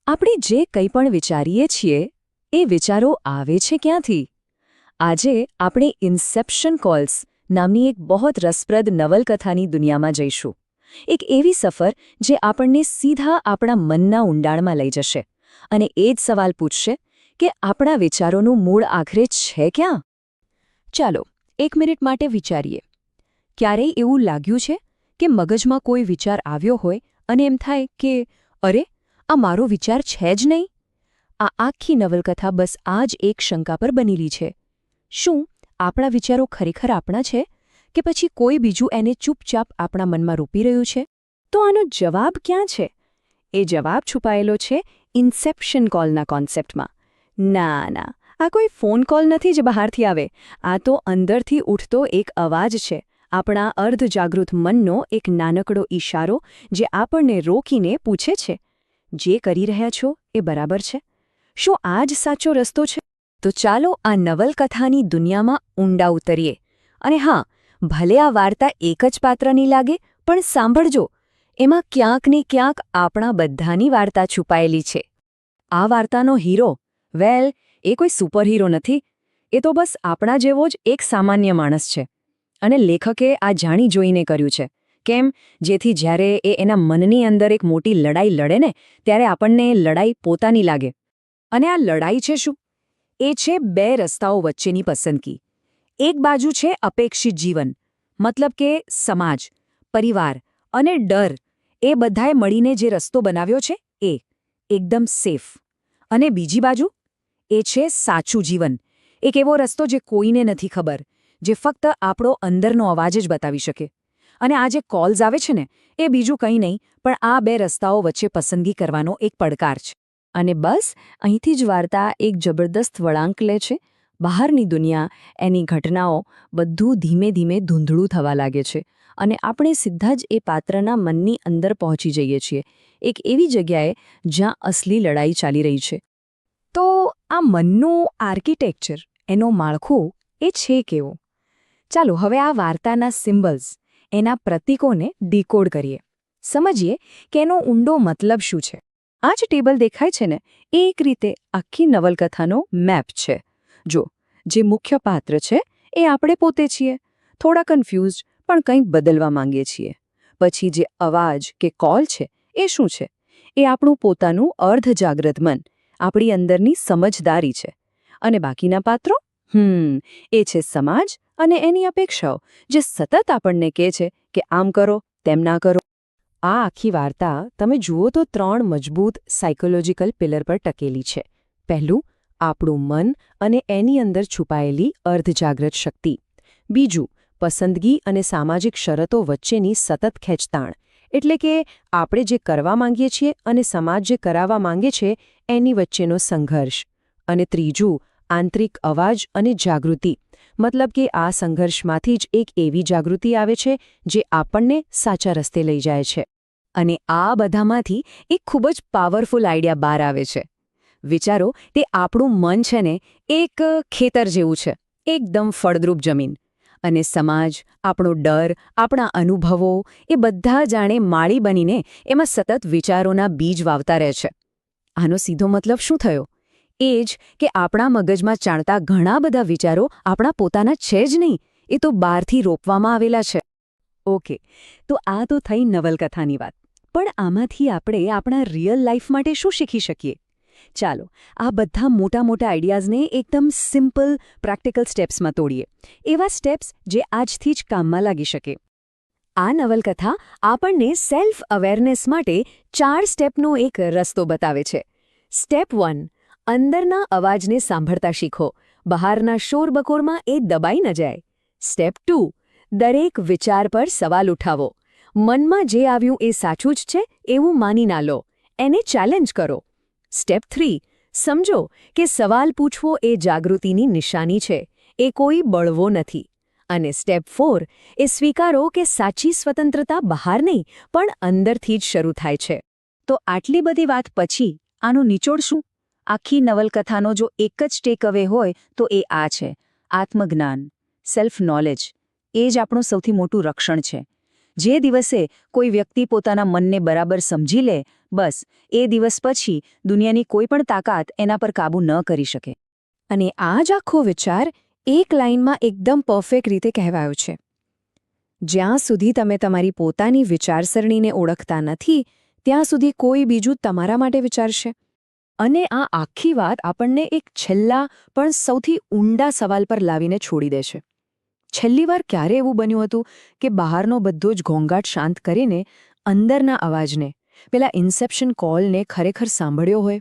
આપણે જે કંઈ પણ વિચારીએ છીએ એ વિચારો આવે છે ક્યાંથી? આજે આપણે ઇન્સેપ્શન કોલ્સ નામની એક બહુ રસપ્રદ નવલકથાની દુનિયામાં જઈશું. એક એવી સફર જે આપણને સીધા આપણા મનના ઊંડાણમાં લઈ જશે અને એ જ સવાલ પૂછશે કે આપણા વિચારોનું મૂળ આખરે છે ક્યાં? ચાલો એક મિનિટ માટે વિચારીએ. ક્યારેય એવું લાગ્યું છે કે મગજમાં કોઈ વિચાર આવ્યો હોય અને એમ થાય કે અરે, આ મારો વિચાર છે જ નહીં? આ આખી નવલકથા બસ આ જ એક શંકા પર બનેલી છે. શું આપણા વિચારો ખરેખર આપણા છે કે પછી કોઈ બીજું એને ચૂપચાપ આપણા મનમાં રોપી રહ્યું છે? તો આનો જવાબ ક્યાં છે? એ જવાબ છુપાયેલો છે ઇન્સેપ્શન કોલના કોન્સેપ્ટમાં. ના, આ કોઈ ફોન કોલ નથી જે બહારથી આવે. આ તો અંદરથી ઉઠતો એક અવાજ છે, આપણા અર્ધજાગૃત મનનો એક નાનકડો ઈશારો જે આપણને રોકીને પૂછે છે, જે કરી રહ્યા છો એ બરાબર છે? શું આ જ સાચો રસ્તો છે? તો ચાલો આ નવલકથાની દુનિયામાં ઊંડા ઉતરીએ. અને હા, ભલે આ વાર્તા એક જ પાત્રની લાગે, પણ સાંભળજો, એમાં ક્યાંક ને ક્યાંક આપણા બધાની વાર્તા છુપાયેલી છે. આ વાર્તાનો હીરો, વેલ, એ કોઈ સુપરહીરો નથી. એ તો બસ આપણા જેવો જ એક સામાન્ય માણસ છે. અને લેખકે આ જાણી જોઈને કર્યું છે. કેમ? જેથી જ્યારે એ એના મનની અંદર એક મોટી લડાઈ લડે ને, ત્યારે આપણને એ લડાઈ પોતાની લાગે. અને આ લડાઈ છે શું? એ છે બે રસ્તાઓ વચ્ચેની પસંદગી. એક બાજુ છે અપેક્ષિત જીવન, મતલબ કે સમાજ, પરિવાર અને ડર, એ બધાએ મળીને જે રસ્તો બનાવ્યો છે એ એકદમ સેફ. અને બીજી બાજુ એ છે સાચું જીવન, એક એવો રસ્તો જે કોઈને નથી ખબર, જે ફક્ત આપણો અંદરનો અવાજ જ બતાવી શકે. અને આ જે કોલ્સ આવે છે ને, એ બીજું કંઈ નહીં પણ આ બે રસ્તાઓ વચ્ચે પસંદગી કરવાનો એક પડકાર છે. અને બસ અહીંથી જ વાર્તા એક જબરદસ્ત વળાંક લે છે. બહારની દુનિયા, એની ઘટનાઓ, બધું ધીમે ધીમે ધૂંધળું થવા લાગે છે. અને આપણે સીધા જ એ પાત્રના મનની અંદર પહોંચી જઈએ છીએ, એક એવી જગ્યાએ જ્યાં અસલી લડાઈ ચાલી રહી છે. તો આ મનનું આર્કિટેક્ચર, એનો માળખું, એ છે કેવો? ચાલો હવે આ વાર્તાના સિમ્બલ્સ, એના પ્રતીકોને ડીકોડ કરીએ. સમજીએ કે એનો ઊંડો મતલબ શું છે. આ જ ટેબલ દેખાય છે ને, એ એક રીતે આખી નવલકથાનો મેપ છે. જો, જે મુખ્ય પાત્ર છે એ આપણે પોતે છીએ, થોડા કન્ફ્યુઝડ, પણ કંઈક બદલવા માંગીએ છીએ. પછી જે અવાજ કે કોલ છે એ શું છે? એ આપણું પોતાનું અર્ધજાગ્રત મન, આપણી અંદરની સમજદારી છે. અને બાકીના પાત્રો? એ છે સમાજ અને એની અપેક્ષાઓ, જે સતત આપણને કહે છે કે આમ કરો, તેમ ના કરો. આ આખી વાર્તા તમે જુઓ તો 3 મજબૂત સાયકોલોજીકલ પિલર પર ટકેલી છે. પહેલું, આપણું મન અને એની અંદર છુપાયેલી અર્ધજાગ્રત શક્તિ. બીજું, પસંદગી અને સામાજિક શરતો વચ્ચેની સતત ખેંચતાણ, એટલે કે આપણે જે કરવા માંગીએ છીએ અને સમાજ જે કરાવવા માંગે છે એની વચ્ચેનો સંઘર્ષ. અને ત્રીજું, આંતરિક અવાજ અને જાગૃતિ, મતલબ કે આ સંઘર્ષમાંથી જ એક એવી જાગૃતિ આવે છે જે આપણને સાચા રસ્તે લઈ જાય છે. અને આ બધામાંથી એક ખૂબ જ પાવરફુલ આઈડિયા બહાર આવે છે. વિચારો, તે આપણું મન છે ને, એક ખેતર જેવું છે, એકદમ ફળદ્રુપ જમીન. અને સમાજ, આપણો ડર, આપણા અનુભવો, એ બધા જાણે માળી બનીને એમાં સતત વિચારોના બીજ વાવતા રહે છે. આનો સીધો મતલબ શું થયો? એ જ કે આપણા મગજમાં ચાણતા ઘણા બધા વિચારો આપણા પોતાના છે જ નહીં, એ તો બહારથી રોપવામાં આવેલા છે. ઓકે, તો આ તો થઈ નવલકથાની વાત. પણ આમાંથી આપણે આપણા રિયલ લાઈફ માટે શું શીખી શકીએ? ચાલો, આ બધા મોટા મોટા આઈડિયાઝને એકદમ સિમ્પલ, પ્રેક્ટિકલ સ્ટેપ્સમાં તોડીએ. એવા સ્ટેપ્સ જે આજથી જ કામમાં લાગી શકે. આ નવલકથા આપણને સેલ્ફ અવેરનેસ માટે 4 સ્ટેપનો એક રસ્તો બતાવે છે. સ્ટેપ 1, અંદરના અવાજને સાંભળતા શીખો. બહારના શોરબકોરમાં એ દબાઈ ન જાય. સ્ટેપ 2, દરેક વિચાર પર સવાલ ઉઠાવો. મનમાં જે આવ્યું એ સાચું જ છે એવું માની ના લો, એને ચેલેન્જ કરો. સ્ટેપ 3, સમજો કે સવાલ પૂછવો એ જાગૃતિની નિશાની છે, એ કોઈ બળવો નથી. અને સ્ટેપ 4, એ સ્વીકારો કે સાચી સ્વતંત્રતા બહાર નહીં પણ અંદરથી જ શરૂ થાય છે. તો આટલી બધી વાત પછી આનું નિચોડ શું? આખી નવલકથાનો જો એક જ ટેક અવે હોય તો એ આ છે: આત્મજ્ઞાન, સેલ્ફ નોલેજ. એ જ આપણું સૌથી મોટું રક્ષણ છે. જે દિવસે કોઈ વ્યક્તિ પોતાના મનને બરાબર સમજી લે, બસ એ દિવસ પછી દુનિયાની કોઈ પણ તાકાત એના પર કાબૂ ન કરી શકે. અને આ જ આખો વિચાર એક લાઇનમાં એકદમ પરફેક્ટ રીતે કહેવાયો છે. જ્યાં સુધી તમે તમારી પોતાની વિચારસરણીને ઓળખતા નથી, ત્યાં સુધી કોઈ બીજું તમારા માટે વિચારશે. અને આ આખી વાત આપણને એક છેલ્લા પણ સૌથી ઊંડા સવાલ પર લાવીને છોડી દે છે. છેલ્લી વાર ક્યારે એવું બન્યું હતું કે બહારનો બધો જ ઘોંઘાટ શાંત કરીને અંદરના અવાજને, પેલા ઇન્સેપ્શન કોલને ખરેખર સાંભળ્યો હોય?